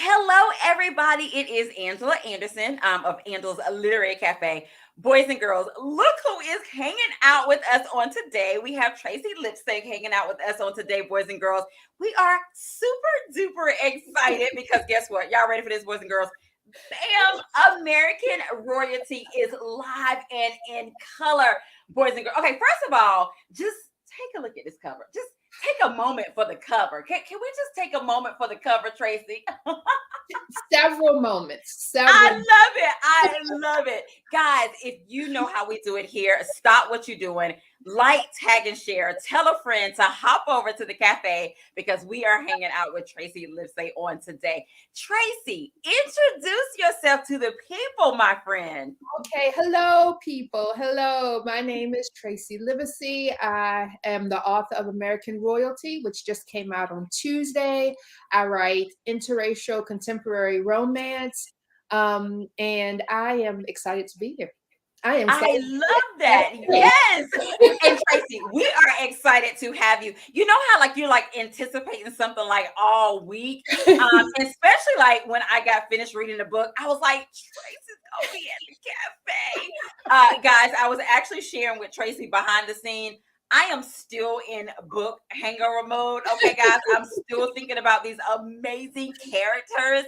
Hello, everybody. It is Angela Anderson of Angela's Literary Cafe. Boys and girls, look who is hanging out with us on today. We have Tracey Livesay hanging out with us on today, boys and girls. We are super duper excited because guess what? Y'all ready for this, boys and girls? Bam! American Royalty is live and in color, boys and girls. Okay, first of all, just take a look at this cover. Just take a moment for the cover. Can we just take a moment for the cover, Tracey? Several moments. I love it. I love it. Guys, if you know how we do it here, stop what you're doing. Like, tag, and share. Tell a friend to hop over to the cafe because we are hanging out with Tracey Livesay on today. Tracey, introduce yourself to the people, my friend. Okay, hello, people. Hello, my name is Tracey Livesay. I am the author of American Royalty, which just came out on Tuesday. I write interracial contemporary romance, and I am excited to be here. I love that. Yes. And Tracey, we are excited to have you. You know how like you're like anticipating something like all week. Especially like when I got finished reading the book, I was like, Tracey's gonna be at the cafe. Guys, I was actually sharing with Tracey behind the scene. I am still in book hangover mode. Okay, guys, I'm still thinking about these amazing characters.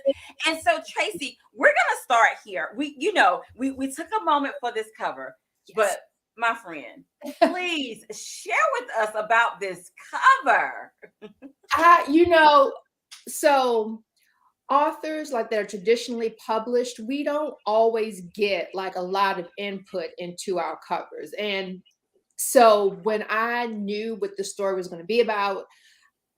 And so, Tracey, we're gonna start here. We took a moment for this cover, but my friend, please share with us about this cover. So authors like that are traditionally published, we don't always get like a lot of input into our covers. And so when I knew what the story was going to be about,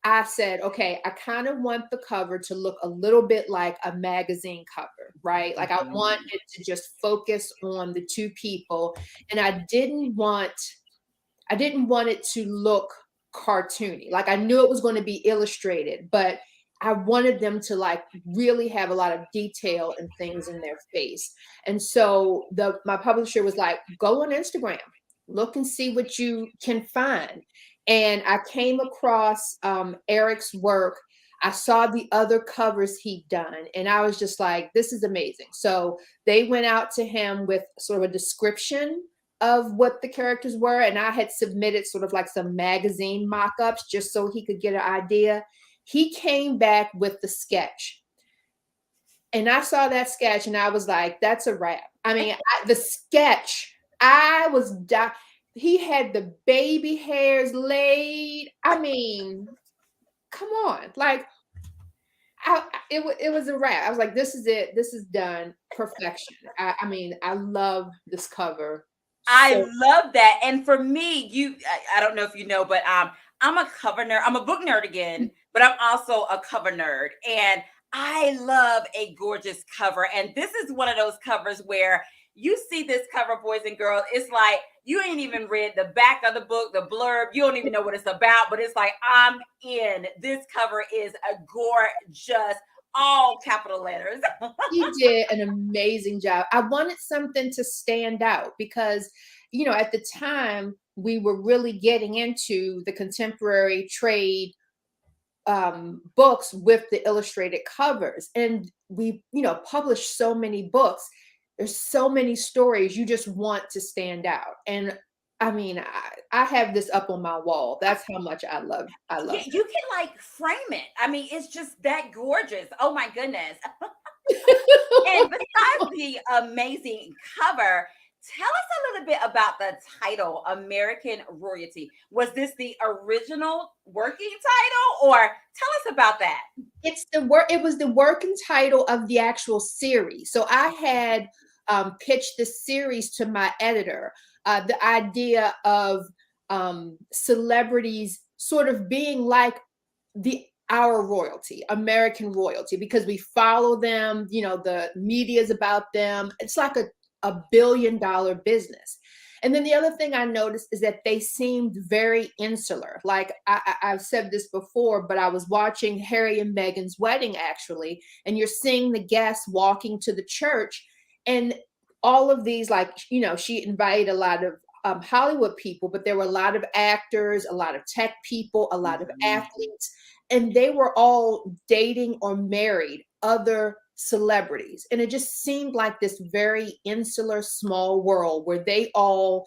I said, okay, I kind of want the cover to look a little bit like a magazine cover, right? Like I want it to just focus on the two people. And I didn't want it to look cartoony. Like I knew it was going to be illustrated, but I wanted them to like really have a lot of detail and things in their face. And so my publisher was like, go on Instagram, look and see what you can find. And I came across Eric's work. I saw the other covers he'd done, and I was just like, this is amazing. So they went out to him with sort of a description of what the characters were. And I had submitted sort of like some magazine mock-ups just so he could get an idea. He came back with the sketch. And I saw that sketch and I was like, that's a wrap. I mean, the sketch, he had the baby hairs laid. I mean, come on. Like, it was a wrap. I was like, this is it. This is done. Perfection. I mean, I love this cover. I love that. And for me, I don't know if you know, but I'm a cover nerd. I'm a book nerd again, but I'm also a cover nerd. And I love a gorgeous cover. And this is one of those covers where you see this cover, boys and girls. It's like you ain't even read the back of the book, the blurb. You don't even know what it's about, but it's like, I'm in. This cover is a gorgeous, all capital letters. He did an amazing job. I wanted something to stand out because, at the time we were really getting into the contemporary trade books with the illustrated covers. And we, published so many books. There's so many stories you just want to stand out. And I mean, I have this up on my wall. That's how much I love it. You can like frame it. I mean, it's just that gorgeous. Oh my goodness. And besides the amazing cover, tell us a little bit about the title, American Royalty. Was this the original working title, or tell us about that? It was the working title of the actual series. So I had pitched this series to my editor. The idea of celebrities sort of being like our royalty, American royalty, because we follow them, the media's about them. It's like a billion-dollar business. And then the other thing I noticed is that they seemed very insular. Like I've said this before, but I was watching Harry and Meghan's wedding actually, and you're seeing the guests walking to the church, and all of these, like, she invited a lot of Hollywood people, but there were a lot of actors, a lot of tech people, a lot of athletes. and they were all dating or married other celebrities. And it just seemed like this very insular, small world where they all,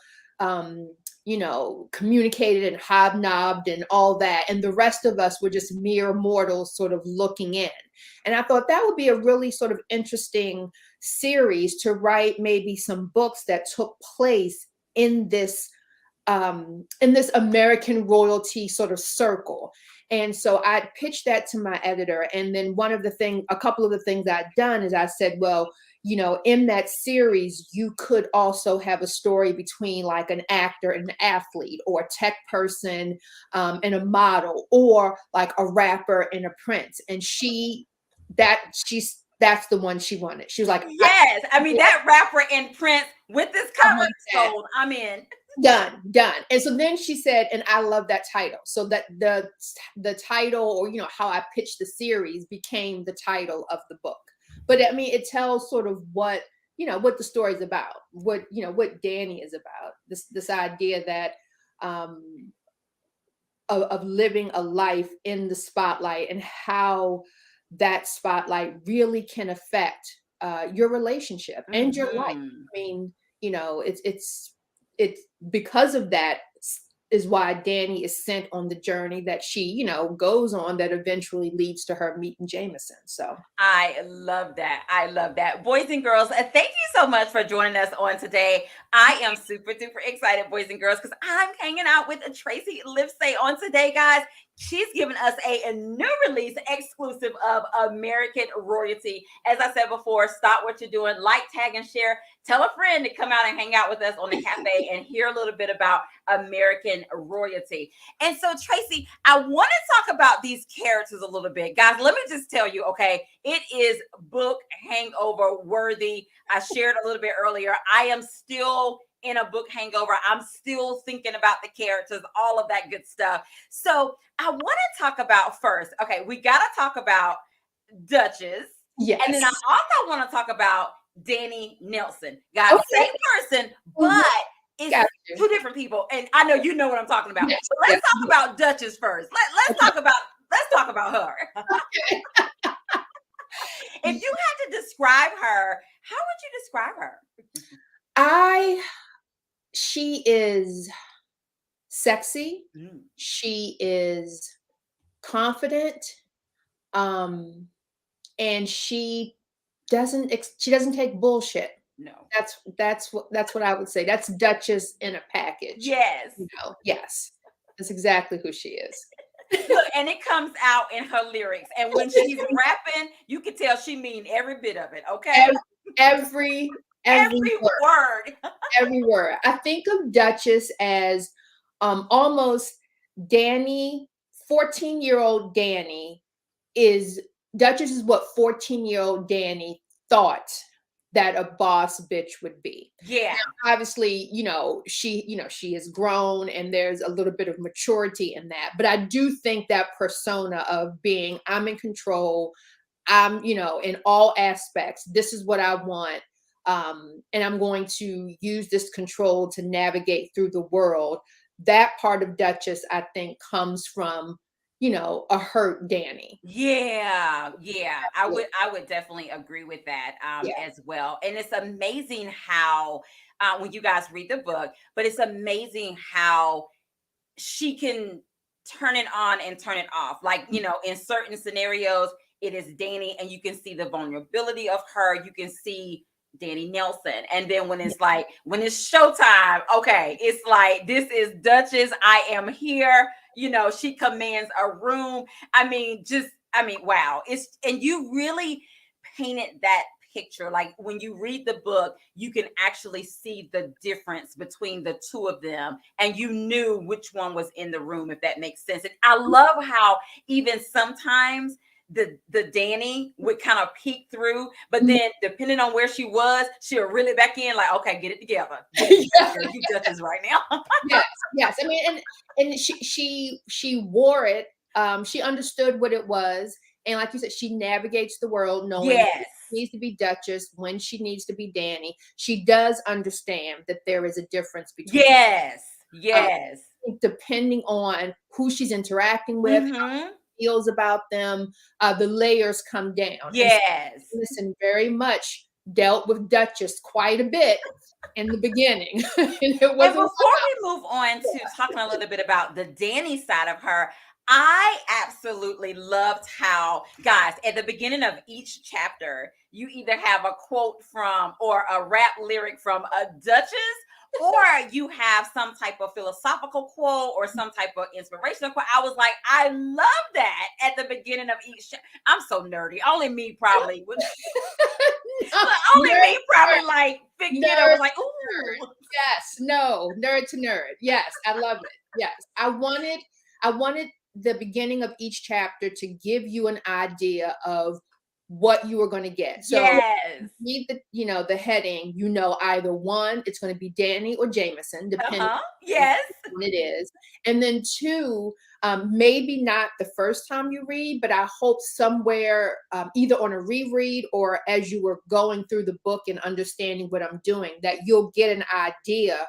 communicated and hobnobbed and all that. And the rest of us were just mere mortals sort of looking in. And I thought that would be a really sort of interesting series to write, maybe some books that took place in this American royalty sort of circle. And so I pitched that to my editor. And then a couple of the things I'd done is I said, well, in that series, you could also have a story between like an actor and an athlete, or a tech person and a model, or like a rapper and a prince. And that's the one she wanted. She was like, yes. I mean, that rapper and Prince with this cover sold. I'm in. Done. And so then she said, and I love that title. So that the title, or how I pitched the series, became the title of the book. But I mean, it tells sort of what the story's about, what Danny is about. This idea that of living a life in the spotlight, and how that spotlight really can affect your relationship and your life. I mean, it's because of that is why Danny is sent on the journey that she, goes on, that eventually leads to her meeting Jameson. So I love that. Boys and girls, thank you so much for joining us on today. I am super duper excited, boys and girls, because I'm hanging out with Tracey Livesay on today, guys. She's given us a new release exclusive of American Royalty. As I said before, stop what you're doing, like, tag, and share. Tell a friend to come out and hang out with us on the cafe and hear a little bit about American Royalty. And so, Tracey, I want to talk about these characters a little bit. Guys, let me just tell you, okay, it is book hangover worthy. I shared a little bit earlier. I am still in a book hangover. I'm still thinking about the characters, all of that good stuff. So I want to talk about first, okay, we got to talk about Duchess. Yes. And then I also want to talk about Danny Nelson. Guys, okay. Same person, but it's two different people. And I know you know what I'm talking about. Yes. So let's talk about Duchess first. Let's talk about her. Okay. If you had to describe her, how would you describe her? She is sexy. She is confident. And she doesn't take bullshit. No. That's what I would say. That's Duchess in a package. Yes. Yes. That's exactly who she is. Look, and it comes out in her lyrics. And when she's rapping, you can tell she mean every bit of it. Okay. Every word. Every word. I think of Duchess as almost Danny, 14-year-old Danny Duchess is what 14-year-old Danny thought that a boss bitch would be. Yeah. Now, obviously, she has grown, and there's a little bit of maturity in that. But I do think that persona of being, I'm in control, I'm, in all aspects, this is what I want. And I'm going to use this control to navigate through the world. That part of Duchess, I think, comes from, a hurt Danny. Yeah. I would definitely agree with that as well. And it's amazing how when you guys read the book, but it's amazing how she can turn it on and turn it off. Like, in certain scenarios, it is Danny, and you can see the vulnerability of her. You can see Danny Nelson. And then when it's showtime, okay, it's like, this is Duchess. I am here. She commands a room. I mean, wow. And you really painted that picture. Like, when you read the book, you can actually see the difference between the two of them, and you knew which one was in the room, if that makes sense. And I love how even sometimes the Danny would kind of peek through, but then depending on where she was, she'll reel it back in, like, okay, get it together. You Duchess right now. Yes. I mean, and she wore it. She understood what it was. And like you said, she navigates the world knowing when she needs to be Duchess, when she needs to be Danny. She does understand that there is a difference between Yes. depending on who she's interacting with, feels about them, the layers come down. And so Yes. Jameson very much dealt with Duchess quite a bit in the beginning. And it And wasn't before we move on to talking a little bit about the Danny side of her, I absolutely loved how, guys, at the beginning of each chapter, you either have a quote from or a rap lyric from a Duchess, or you have some type of philosophical quote or some type of inspirational quote. I was like, I love that at the beginning of each. I'm so nerdy. Only me probably would. Only nerd, me probably like, nerd, was like, nerd. ooh. Yes, no, nerd to nerd. Yes, I love it. Yes, I wanted the beginning of each chapter to give you an idea of what you were going to get. So Yes. read the heading, either one, it's going to be Danny or Jameson, depending Uh-huh. on Yes. which one it is. And then two, maybe not the first time you read, but I hope somewhere, either on a reread or as you were going through the book and understanding what I'm doing, that you'll get an idea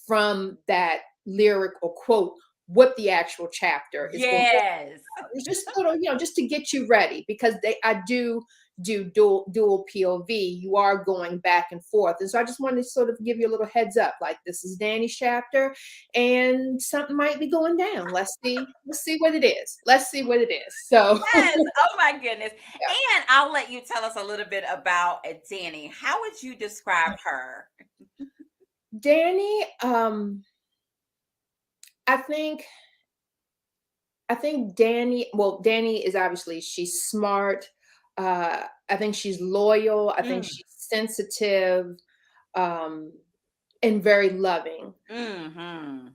from that lyric or quote what the actual chapter is going to be. Yes. It's just a little, just to get you ready, because I do dual POV. You are going back and forth, and so I just wanted to sort of give you a little heads up, like this is Danny's chapter, and something might be going down. Let's see what it is. Let's see what it is. So Yes. Oh my goodness. yeah. And I'll let you tell us a little bit about Danny. How would you describe her? Danny, I think Danny is obviously, she's smart. I think she's loyal. I think Mm. she's sensitive, um, and very loving. Hmm.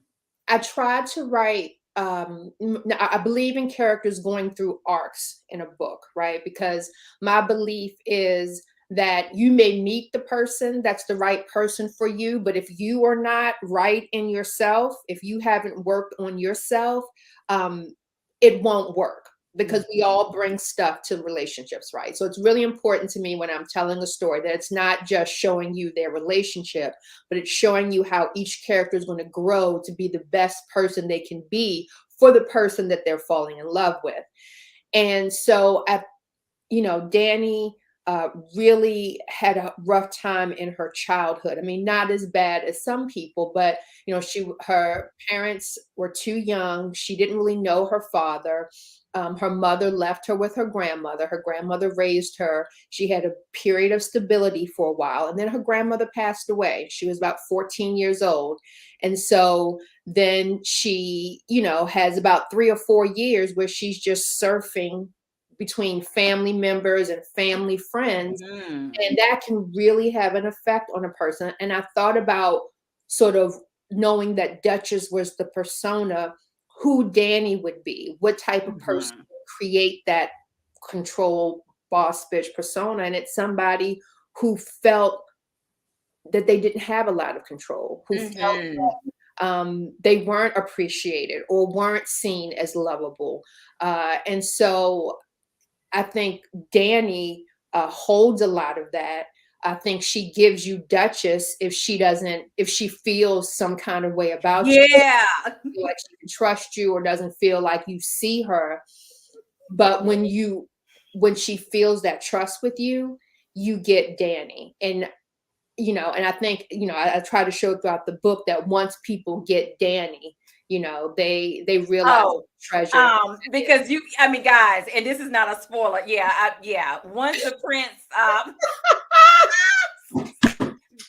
I tried to write, I believe in characters going through arcs in a book, right? Because my belief is that you may meet the person that's the right person for you, but if you are not right in yourself, if you haven't worked on yourself, um, it won't work, because we all bring stuff to relationships, right? So it's really important to me when I'm telling a story that it's not just showing you their relationship, but it's showing you how each character is going to grow to be the best person they can be for the person that they're falling in love with. And so Danny really had a rough time in her childhood. I mean, not as bad as some people, but her parents were too young. She didn't really know her father. Her mother left her with her grandmother. Her grandmother raised her. She had a period of stability for a while, and then her grandmother passed away. She was about 14 years old. And so then she, has about 3 or 4 years where she's just surfing between family members and family friends. Mm. And that can really have an effect on a person. And I thought about sort of knowing that Duchess was the persona, who Danny would be, what type of person Mhm. would create that control boss bitch persona. And it's somebody who felt that they didn't have a lot of control, who felt Mhm. they weren't appreciated or weren't seen as lovable. And so I think Danny holds a lot of that. I think she gives you Duchess if she feels some kind of way about you, Yeah. feel like she can trust you or doesn't feel like you see her. But when she feels that trust with you, you get Danny. And I think, I try to show throughout the book that once people get Danny, they realize Oh, treasure. because I mean, guys, and this is not a spoiler. Yeah. Once the prince,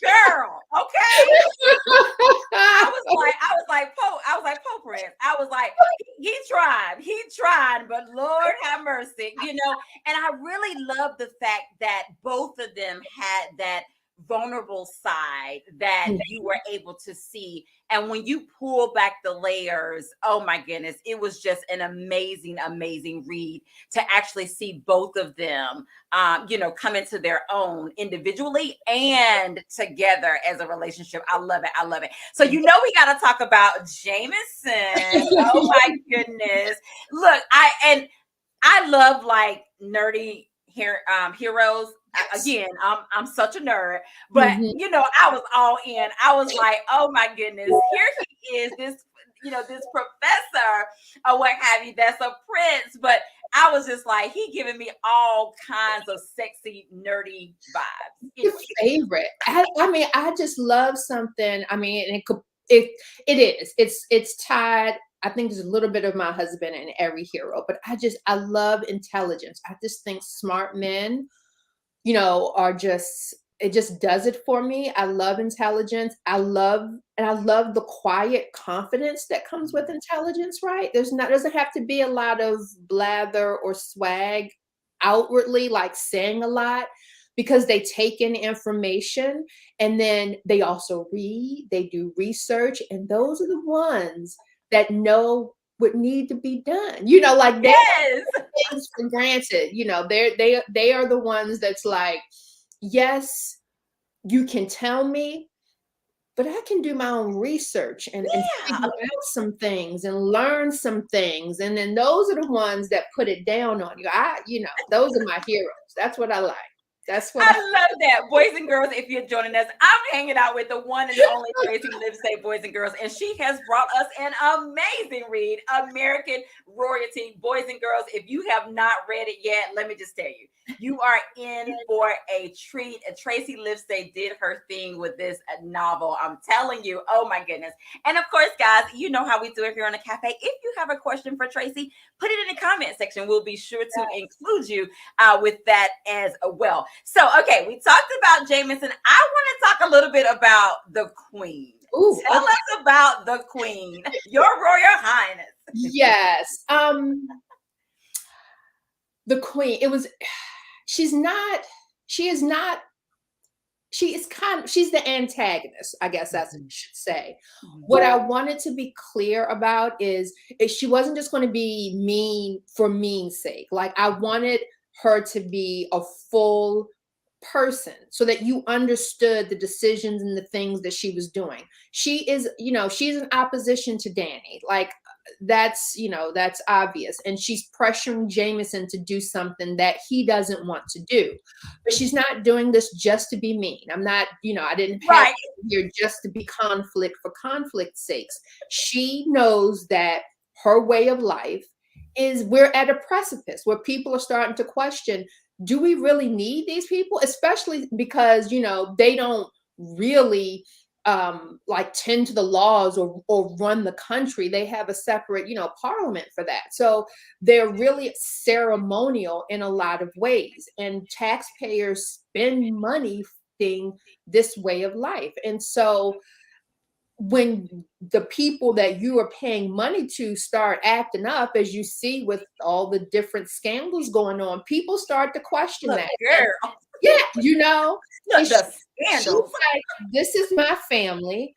girl, okay. I was like, Poe Prince. I was like, he tried, but Lord have mercy, And I really love the fact that both of them had that vulnerable side that you were able to see. And when you pull back the layers, oh my goodness, it was just an amazing, amazing read to actually see both of them, come into their own individually and together as a relationship. I love it. I love it. So, we got to talk about Jameson. Oh my goodness. Look, I love like nerdy heroes. Again, I'm such a nerd, but Mhm. I was all in. I was like, oh my goodness, here he is. This, this professor or what have you, that's a prince. But I was just like, he giving me all kinds of sexy, nerdy vibes. Your favorite. I mean, I just love something. I mean, it's tied. I think there's a little bit of my husband in every hero, but I love intelligence. I just think smart men, are just, it just does it for me. I love intelligence. I love the quiet confidence that comes with intelligence, right? Doesn't have to be a lot of blather or swag outwardly, like saying a lot, because they take in information and then they also read, they do research, and those are the ones that know what need to be done. Like they Yes. things for granted. They are the ones that's like, yes, you can tell me, but I can do my own research and Yeah. figure out some things and learn some things. And then those are the ones that put it down on you. Those are my heroes. That's what I like. That's what I love that. Boys and girls, if you're joining us, I'm hanging out with the one and only Tracey Livesay, Boys and Girls, and she has brought us an amazing read, American Royalty. Boys and girls, if you have not read it yet, let me just tell you, you are in for a treat. Tracey Livesay did her thing with this novel. I'm telling you, oh my goodness. And of course, guys, you know how we do it here on the cafe. If you have a question for Tracey, put it in the comment section. We'll be sure to include you with that as well. So, okay, we talked about Jameson. I want to talk a little bit about the Queen. Ooh, Tell us about the Queen, Your Royal Highness. Yes. The Queen, she's the antagonist, I guess that's what you should say. What I wanted to be clear about is she wasn't just going to be mean for mean's sake. Like, I wanted her to be a full person so that you understood the decisions and the things that she was doing. She's in opposition to Danny. Like, that's obvious. And she's pressuring Jameson to do something that he doesn't want to do. But she's not doing this just to be mean. I didn't have here just to be conflict for conflict's sakes. She knows that her way of life is, we're at a precipice where people are starting to question, do we really need these people? Especially because, they don't really like tend to the laws or run the country. They have a separate, parliament for that. So they're really ceremonial in a lot of ways. And taxpayers spend money funding this way of life. And so when the people that you are paying money to start acting up, as you see with all the different scandals going on, people start to question that. Girl. Yeah, the scandals. Like, this is my family.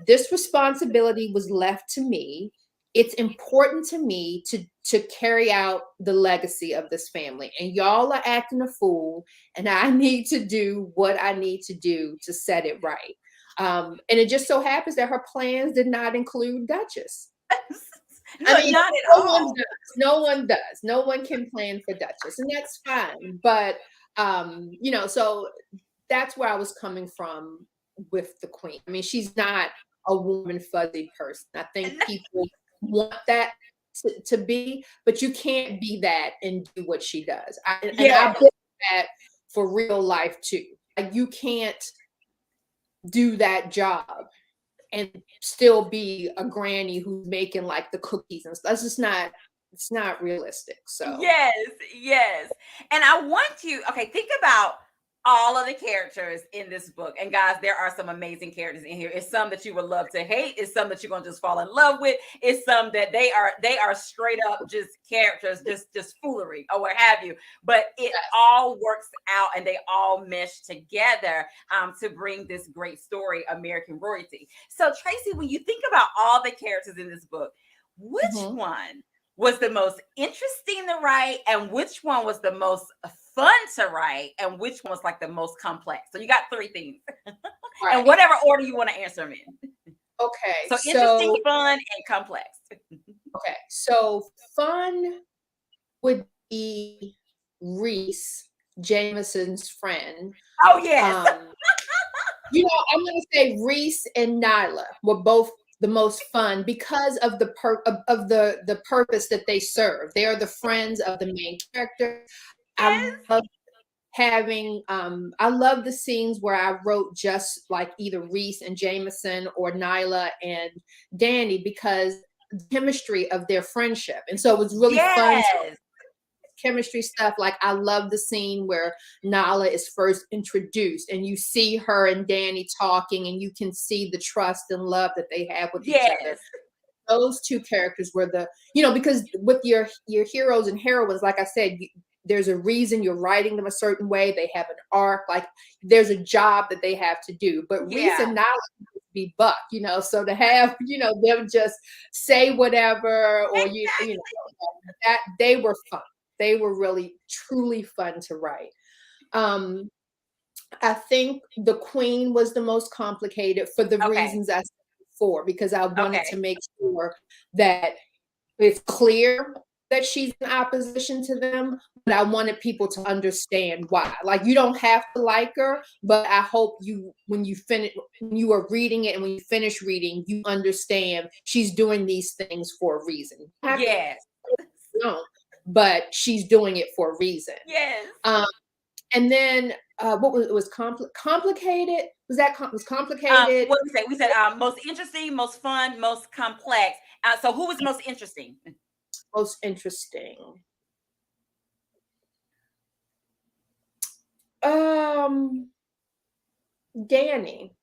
This responsibility was left to me. It's important to me to carry out the legacy of this family. And y'all are acting a fool, and I need to do what I need to do to set it right. And it just so happens that her plans did not include Duchess. Not at all. No one does. No one can plan for Duchess, and that's fine. But so that's where I was coming from with the Queen. I mean, she's not a warm and fuzzy person. I think people want that to be, but you can't be that and do what she does. And I believe that for real life too. Like, you can't do that job and still be a granny who's making like the cookies and stuff. It's not realistic. So yes. And I want you, think about all of the characters in this book. And guys, there are some amazing characters in here. It's some that you would love to hate. It's some that you're gonna just fall in love with. It's some that they are straight up just characters, just foolery or what have you. But it all works out and they all mesh together to bring this great story, American Royalty. So Tracey, when you think about all the characters in this book, which one was the most interesting to write, and which one was the most fun to write, and which one was like the most complex? So you got three things, and whatever order you want to answer them in. Okay. So interesting, fun, and complex. Okay. So fun would be Reese, Jameson's friend. Oh yes. I'm going to say Reese and Nyla were both the most fun because of the purpose that they serve. They are the friends of the main character. I Yes. love having I love the scenes where I wrote just like either Reese and Jameson or Nyla and Danny, because the chemistry of their friendship. And so it was really fun to Yes. chemistry stuff. Like I love the scene where Nala is first introduced and you see her and Danny talking and you can see the trust and love that they have with each other. Yes. Those two characters were because with your heroes and heroines, like I said, there's a reason you're writing them a certain way. They have an arc, like there's a job that they have to do. But Reese Yeah. and Nala be buck, so to have, them just say whatever, or Exactly. that they were fun. They were really truly fun to write. I think the Queen was the most complicated for the Okay. reasons I said before, because I wanted to Okay. make sure that it's clear that she's in opposition to them, but I wanted people to understand why. Like, you don't have to like her, but I hope when you are reading it and when you finish reading, you understand she's doing these things for a reason. Yes. No, but she's doing it for a reason. Yes. And then what was it? Was complicated? Was complicated? What we say? We said most interesting, most fun, most complex. So who was most interesting? Most interesting. Danny.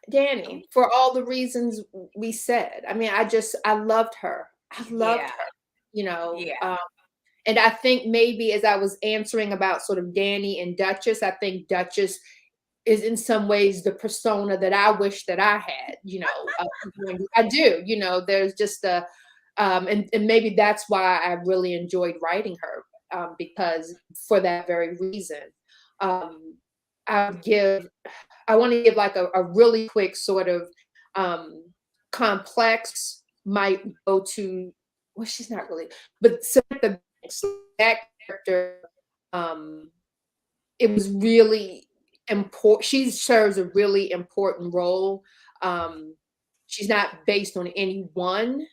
Danny, for all the reasons we said. I mean, I loved her. I loved Yeah. her, you know. Yeah. And I think maybe as I was answering about sort of Danny and Duchess, I think Duchess is in some ways the persona that I wish that I had, I do, there's just and maybe that's why I really enjoyed writing her, because for that very reason. I want to give like a really quick sort of complex might go to, well, she's not really, but Samantha Banks, that character, it was really important. She serves a really important role. She's not based on anyone,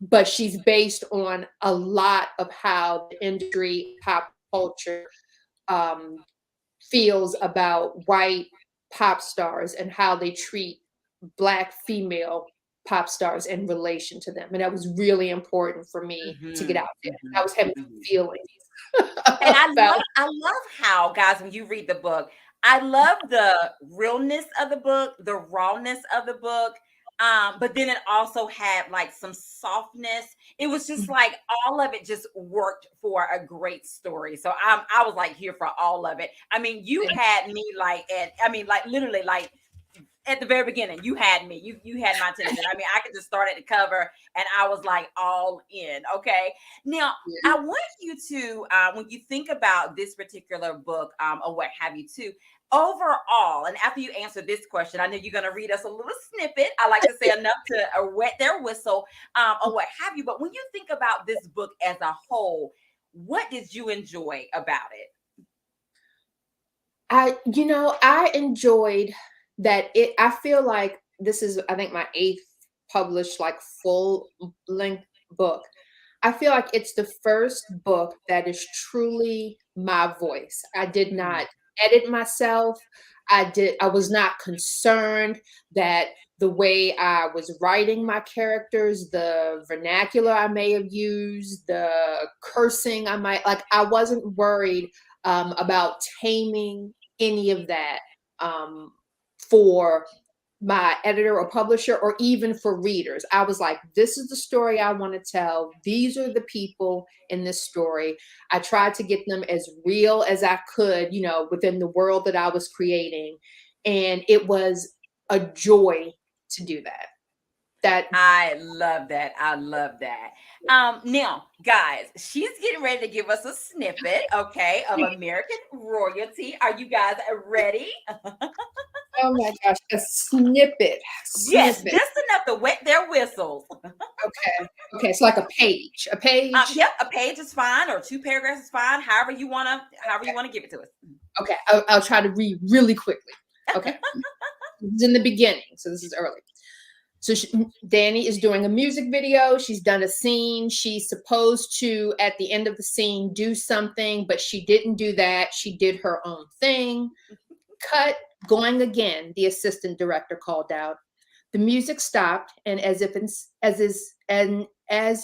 but she's based on a lot of how the industry, pop culture, feels about white pop stars and how they treat Black female pop stars in relation to them. And that was really important for me to get out there. I was having feelings And about I love how, guys, when you read the book, I love the realness of the book, the rawness of the book. But then it also had like some softness. It was just like all of it just worked for a great story. So I was like here for all of it. I mean, you had me like literally like at the very beginning, you had me. You had my attention. I mean, I could just start at the cover and I was like all in. Okay. Now, I want you to, when you think about this particular book, or what have you too, overall, and after you answer this question, I know you're going to read us a little snippet. I like to say enough to wet their whistle, or what have you. But when you think about this book as a whole, what did you enjoy about it? I enjoyed that I feel like this is, I think, my 8th published like full length book. I feel like it's the first book that is truly my voice. I did not edit myself. I was not concerned that the way I was writing my characters, the vernacular I may have used, the cursing I wasn't worried about taming any of that for my editor or publisher, or even for readers. I was like, this is the story I want to tell. These are the people in this story. I tried to get them as real as I could, within the world that I was creating. And it was a joy to do that. I love that. I love that. Now, guys, she's getting ready to give us a snippet, okay, of American Royalty. Are you guys ready? Oh my gosh, a snippet. Yes, just enough to wet their whistles. Okay, it's like a page. Yep, a page is fine, or 2 paragraphs is fine. However you wanna give it to us. Okay, I'll try to read really quickly. Okay, it's in the beginning, so this is early. So Danny is doing a music video. She's done a scene. She's supposed to, at the end of the scene, do something, but she didn't do that. She did her own thing. Cut, going again, the assistant director called out. The music stopped, and as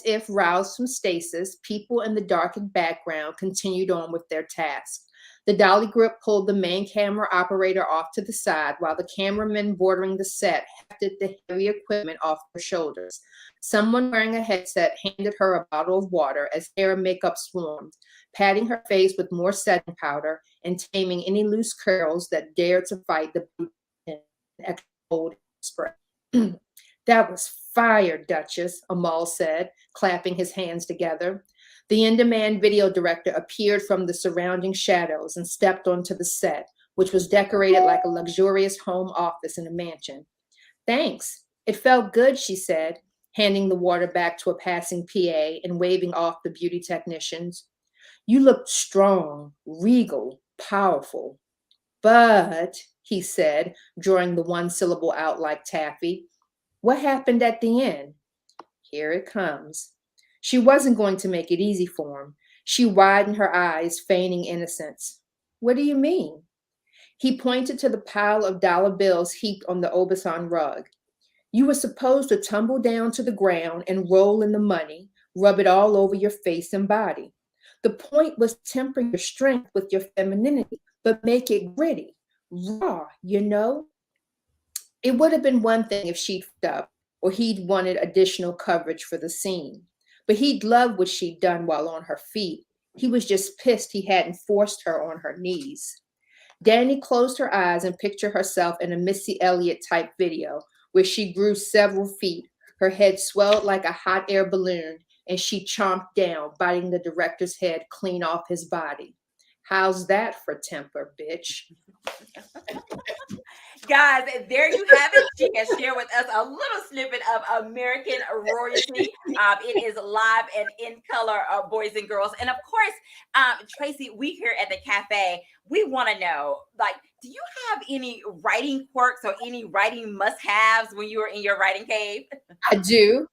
if roused from stasis, people in the darkened background continued on with their task. The dolly grip pulled the main camera operator off to the side while the cameramen bordering the set hefted the heavy equipment off their shoulders. Someone wearing a headset handed her a bottle of water as hair and makeup swarmed, patting her face with more setting powder and taming any loose curls that dared to fight the extra cold spray. That was fire, Duchess, Amal said, clapping his hands together. The in-demand video director appeared from the surrounding shadows and stepped onto the set, which was decorated like a luxurious home office in a mansion. Thanks. It felt good, she said, handing the water back to a passing PA and waving off the beauty technicians. You looked strong, regal, powerful. But, he said, drawing the one syllable out like taffy, what happened at the end? Here it comes. She wasn't going to make it easy for him. She widened her eyes, feigning innocence. What do you mean? He pointed to the pile of dollar bills heaped on the Obasan rug. You were supposed to tumble down to the ground and roll in the money, rub it all over your face and body. The point was to temper your strength with your femininity, but make it gritty, raw, you know? It would have been one thing if she'd up or he'd wanted additional coverage for the scene. But he'd loved what she'd done while on her feet. He was just pissed he hadn't forced her on her knees. Danny closed her eyes and pictured herself in a Missy Elliott type video where she grew several feet, her head swelled like a hot air balloon, and she chomped down, biting the director's head clean off his body. How's that for temper, bitch? Guys, there you have it. She has shared with us a little snippet of American Royalty. It is live and in color, boys and girls. And of course, Tracey, we here at the cafe, we want to know, like, do you have any writing quirks or any writing must-haves when you were in your writing cave? I do.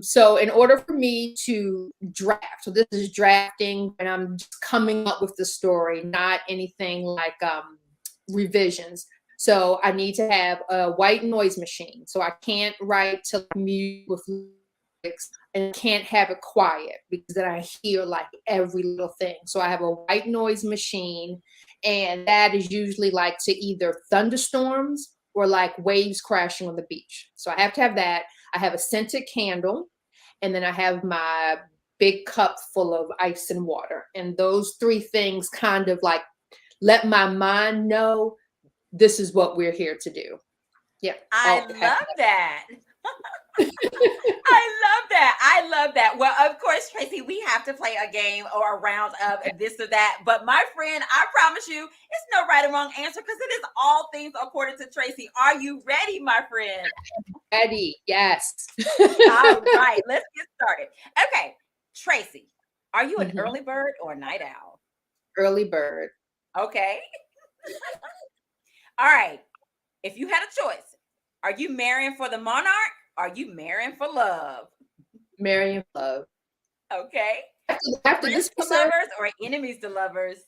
So in order for me to draft, so this is drafting and I'm just coming up with the story, not anything like revisions. So I need to have a white noise machine. So I can't write to music with lyrics and can't have it quiet because then I hear like every little thing. So I have a white noise machine, and that is usually like to either thunderstorms or like waves crashing on the beach. So I have to have that. I have a scented candle, and then I have my big cup full of ice and water. And those three things kind of like let my mind know this is what we're here to do. Yeah. I love that. I love that. Well, of course, Tracey, we have to play a game or a round of this or that. But my friend, I promise you, it's no right or wrong answer because it is all things according to Tracey. Are you ready, my friend? Ready. Yes. All right. Let's get started. Okay. Tracey, are you an early bird or a night owl? Early bird. Okay. All right. If you had a choice, are you marrying for the monarch? Or are you marrying for love? Marrying for love. Okay. After Friends this to lovers or enemies to lovers?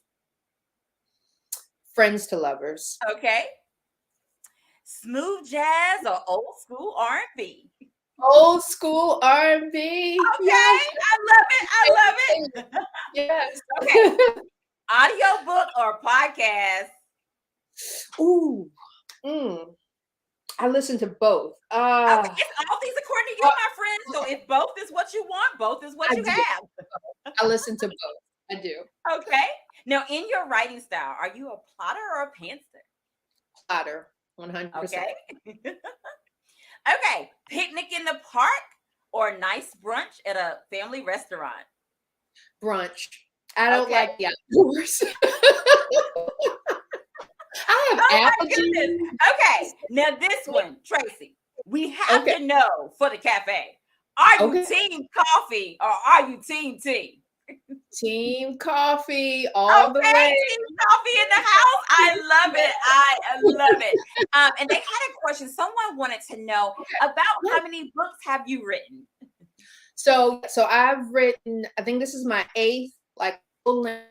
Friends to lovers. Okay. Smooth jazz or old school R&B? Old school R&B. Okay. Yes. I love it. Yes. Okay. Audio book or podcast? Ooh. I listen to both. Okay, it's all things according to you, my friend. So if both is what you want, both is what you have. I listen to both. I do. Okay. Now, in your writing style, are you a plotter or a pantser? Plotter, 100%. Okay. Okay. Picnic in the park or a nice brunch at a family restaurant? Brunch. I don't Okay. like the outdoors. I have allergies. Okay, now this one, Tracey, we have to know for the cafe. Are you team coffee or are you team tea? Team coffee all the Okay, way. team coffee in the house. I love it. I love it. And they had a question. Someone wanted to know about Okay. how many books have you written? So I've written, I think this is my 8th, like, full length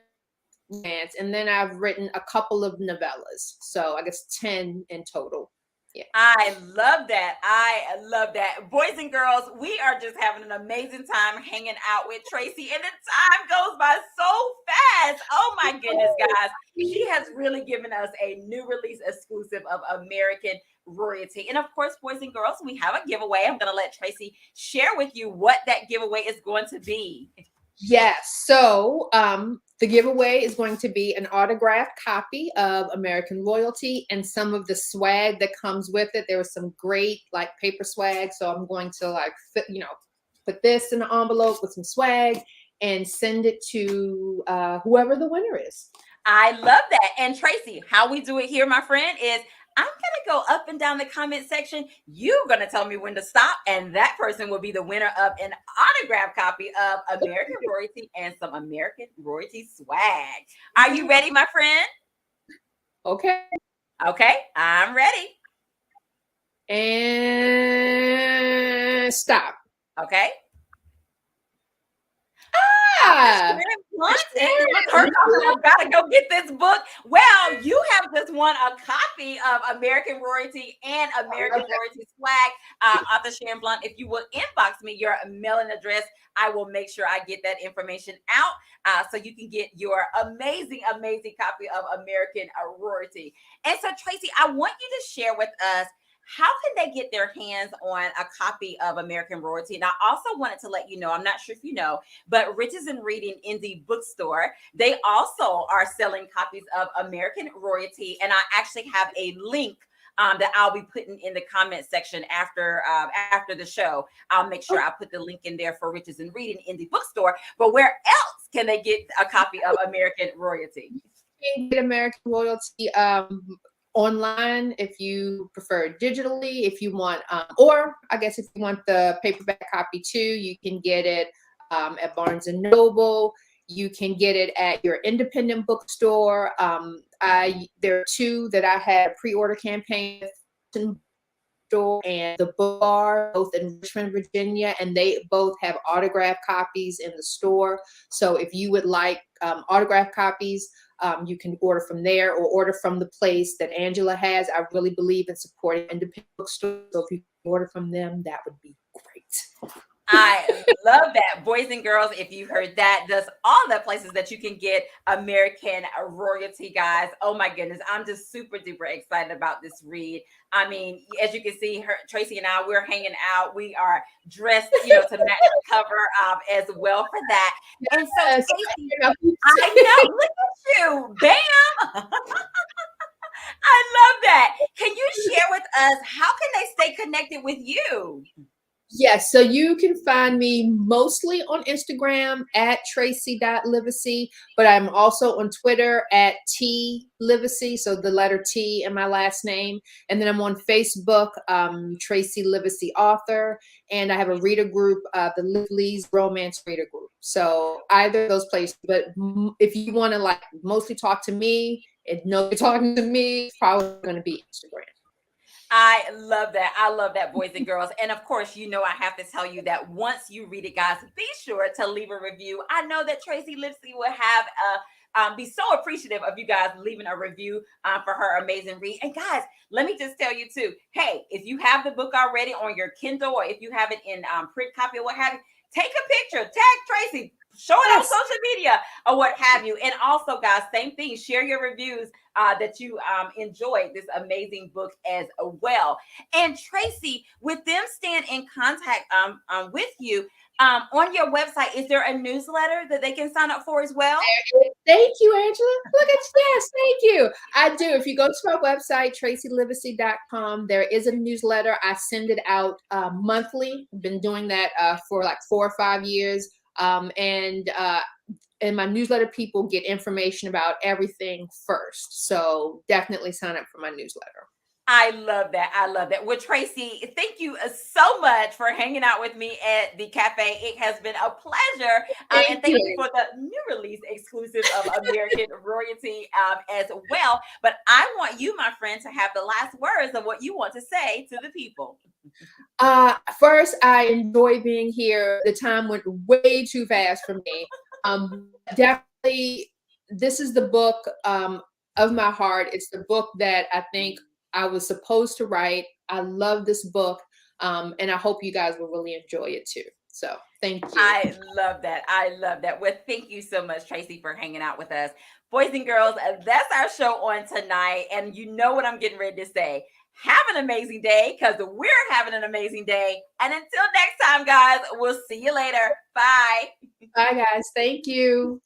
romance, and then I've written a couple of novellas. So I guess 10 in total. Yeah. I love that. I love that. Boys and girls, we are just having an amazing time hanging out with Tracey, and the time goes by so fast. Oh my goodness, guys. She has really given us a new release exclusive of American Royalty. And of course, boys and girls, we have a giveaway. I'm going to let Tracey share with you what that giveaway is going to be. Yes. So the giveaway is going to be an autographed copy of American Royalty and some of the swag that comes with it. There was some great like paper swag. So I'm going to like put this in an envelope with some swag and send it to whoever the winner is. I love that. And Tracey, how we do it here, my friend, is I'm going to go up and down the comment section. You're going to tell me when to stop, and that person will be the winner of an autographed copy of American Royalty and some American Royalty swag. Are you ready, my friend? Okay. Okay, I'm ready. And stop. Okay. Ah, I've got to go get this book. Well, you have just won a copy of American Royalty and American Royalty swag. Author Sharon Blunt, if you will inbox me your mailing address, I will make sure I get that information out so you can get your amazing, amazing copy of American Royalty. And so, Tracey, I want you to share with us, how can they get their hands on a copy of American Royalty? And I also wanted to let you know, I'm not sure if you know, but Riches and Reading Indie Bookstore, they also are selling copies of American Royalty. And I actually have a link that I'll be putting in the comment section after the show. I'll make sure I put the link in there for Riches and Reading Indie Bookstore. But where else can they get a copy of American Royalty? You can get American Royalty online if you prefer digitally. If you want, or I guess if you want the paperback copy too, you can get it at Barnes and Noble. You can get it at your independent bookstore. There are 2 that I had a pre-order campaign with, and the Book Bar, both in Richmond, Virginia, and they both have autographed copies in the store. So if you would like autographed copies, you can order from there or order from the place that Angela has. I really believe in supporting independent bookstores. So if you order from them, that would be great. I love that. Boys and girls, if you heard that, that's all the places that you can get American Royalty, guys. Oh my goodness. I'm just super duper excited about this read. I mean, as you can see, Tracey and I, we're hanging out. We are dressed, to match the cover as well for that. And so, Tracey, I know, look at you. Bam. I love that. Can you share with us, how can they stay connected with you? Yes, so you can find me mostly on Instagram at Tracey.Livesay, but I'm also on Twitter at T.Livesay, so the letter T in my last name. And then I'm on Facebook, Tracey Livesay Author, and I have a reader group, the Lively's Romance Reader Group. So either of those places, but if you want to like mostly talk to me and know you're talking to me, it's probably going to be Instagram. I love that. I love that, boys and girls. And of course, I have to tell you that once you read it, guys, be sure to leave a review. I know that Tracey Livesay will have be so appreciative of you guys leaving a review for her amazing read. And guys, let me just tell you too, hey, if you have the book already on your Kindle, or if you have it in print copy or what have you, take a picture, tag Tracey, show it on social media or what have you. And also, guys, same thing, share your reviews that you enjoyed this amazing book as well. And Tracey, with them staying in contact with you on your website, is there a newsletter that they can sign up for as well? Thank you, Angela. Look at yes, thank you. I do. If you go to our website, TraceyLivesay.com, there is a newsletter. I send it out monthly. I've been doing that for like 4 or 5 years. And my newsletter people get information about everything first. So definitely sign up for my newsletter. I love that. I love that. Well, Tracey, thank you so much for hanging out with me at the cafe. It has been a pleasure. And Thank thank you you. for the new release exclusive of American Royalty as well. But I want you, my friend, to have the last words of what you want to say to the people. First, I enjoy being here. The time went way too fast for me. Definitely, this is the book of my heart. It's the book that I think I was supposed to write. I love this book, and I hope you guys will really enjoy it too. So, thank you. I love that. I love that. Well, thank you so much, Tracey, for hanging out with us. Boys and girls, that's our show on tonight. And you know what I'm getting ready to say. Have an amazing day because we're having an amazing day. And until next time, guys, we'll see you later. Bye. Bye, guys. Thank you.